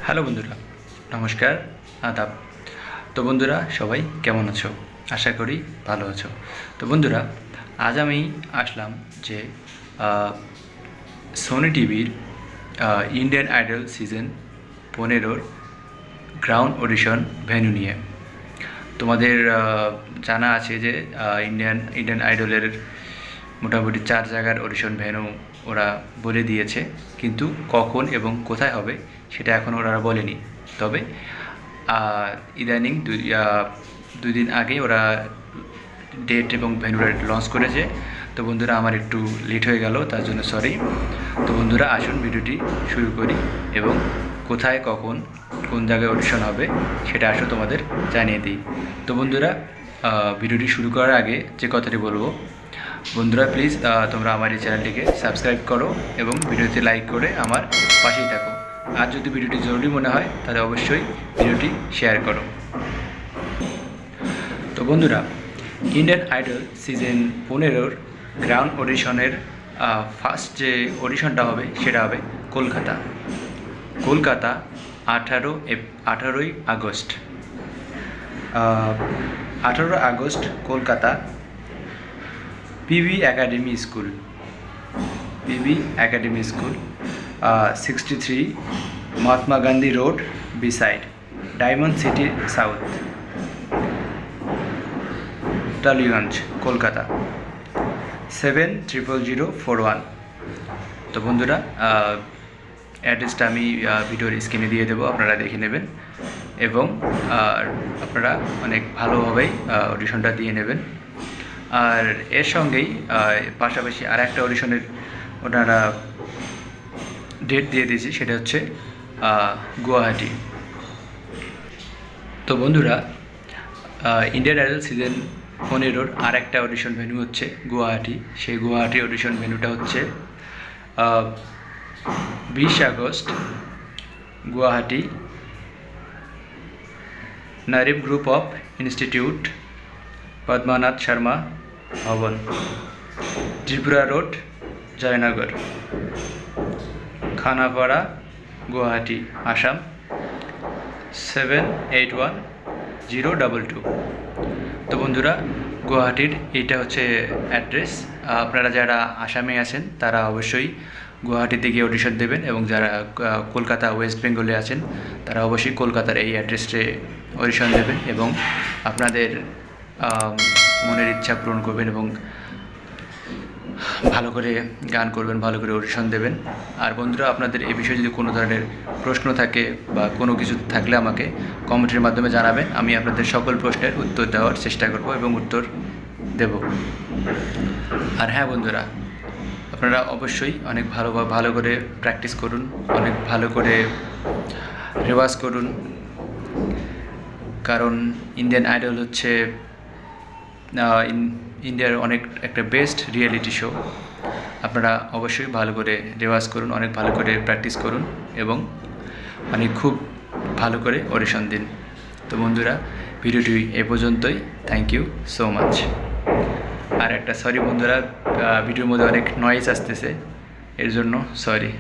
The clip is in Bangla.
হ্যালো বন্ধুরা, নমস্কার, আদাব। তো বন্ধুরা, সবাই কেমন আছো? আশা করি ভালো আছো। তো বন্ধুরা, আজ আমি আসলাম যে সোনি টিভির Indian Idol season 15 ground audition venue নিয়ে। তোমাদের জানা আছে যে ইন্ডিয়ান আইডলের মোটামুটি 4 জায়গার অডিশন ভেন্যু ওরা বলে দিয়েছে, কিন্তু কখন এবং কোথায় হবে সেটা এখন ওরা বলেনি। তবে ইদানিং দুই দিন আগে ওরা ডেট এবং ভেন্যুটা লঞ্চ করেছে। তো বন্ধুরা, আমার একটু লেট হয়ে গেল, তার জন্য সরি। তো বন্ধুরা, আসুন ভিডিওটি শুরু করি এবং কোথায় কখন কোন জায়গায় অডিশন হবে সেটা আসলে তোমাদের জানিয়ে দিই। তো বন্ধুরা, ভিডিওটি শুরু করার আগে যে কথাটি বলবো, বন্ধুরা প্লিজ তোমরা আমার এই চ্যানেলটিকে সাবস্ক্রাইব করো এবং ভিডিওতে লাইক করে আমার পাশেই থাকো। আর যদি ভিডিওটি জরুরি মনে হয় তাহলে অবশ্যই ভিডিওটি শেয়ার করো। তো বন্ধুরা, ইন্ডিয়ান আইডল সিজন 15 গ্রাউন্ড অডিশনের ফার্স্ট যে অডিশনটা হবে সেটা হবে কলকাতা 18ই August. 18 August Kolkata PV academy school 63 Mahatma Gandhi road beside Diamond City South, Tollygunge, Kolkata 700041। তো বন্ধুরা, অ্যাড্রেসটা আমি ভিডিওর স্ক্রিনে দিয়ে দেবো, আপনারা দেখে নেবেন এবং আপনারা অনেক ভালোভাবেই অডিশনটা দিয়ে নেবেন। আর এর সঙ্গেই পাশাপাশি আর একটা অডিশনের ওনারা ডেট দিয়ে দিয়েছি, সেটা হচ্ছে গুয়াহাটি। তো বন্ধুরা, ইন্ডিয়ান আইডল সিজন 15 আর একটা অডিশন ভেন্যু হচ্ছে গুয়াহাটি। সেই গুয়াহাটি অডিশন ভেন্যুটা হচ্ছে 20 আগস্ট গুয়াহাটি নারিব group of institute, Padmanath Sharma Bhawan, Tripura road, Jaynagar, Khanapara, Guwahati, Assam 781022। তো বন্ধুরা, গুয়াহাটির এইটা হচ্ছে অ্যাড্রেস। আপনারা যারা আসামে আছেন তারা অবশ্যই গুয়াহাটিতে গিয়ে অডিশন দেবেন এবং যারা কলকাতা ওয়েস্ট বেঙ্গলে আছেন তারা অবশ্যই কলকাতার এই অ্যাড্রেসে অডিশন দেবেন এবং আপনাদের মনের ইচ্ছা পূরণ করবেন এবং ভালো করে গান করবেন, ভালো করে অডিশন দেবেন। আর বন্ধুরা, আপনাদের এই বিষয়ে যদি কোনো ধরনের প্রশ্ন থাকে বা কোনো কিছু থাকলে আমাকে কমেন্টের মাধ্যমে জানাবেন। আমি আপনাদের সকল প্রশ্নের উত্তর দেওয়ার চেষ্টা করব এবং উত্তর দেব। আর হ্যাঁ বন্ধুরা, আপনারা অবশ্যই অনেক ভালো করে প্র্যাকটিস করুন, অনেক ভালো করে রেওয়াজ করুন, কারণ ইন্ডিয়ান আইডল হচ্ছে ইন্ডিয়ার অনেক একটা বেস্ট রিয়েলিটি শো। আপনারা অবশ্যই ভালো করে রেওয়াজ করুন, অনেক ভালো করে প্র্যাকটিস করুন এবং খুব ভালো করে অডিশন দিন। তো বন্ধুরা, ভিডিওটি এ পর্যন্তই। Thank you so much. আর একটা সরি বন্ধুরা, ভিডিওর মধ্যে অনেক নয়েজ আসতেছে, এর জন্য সরি।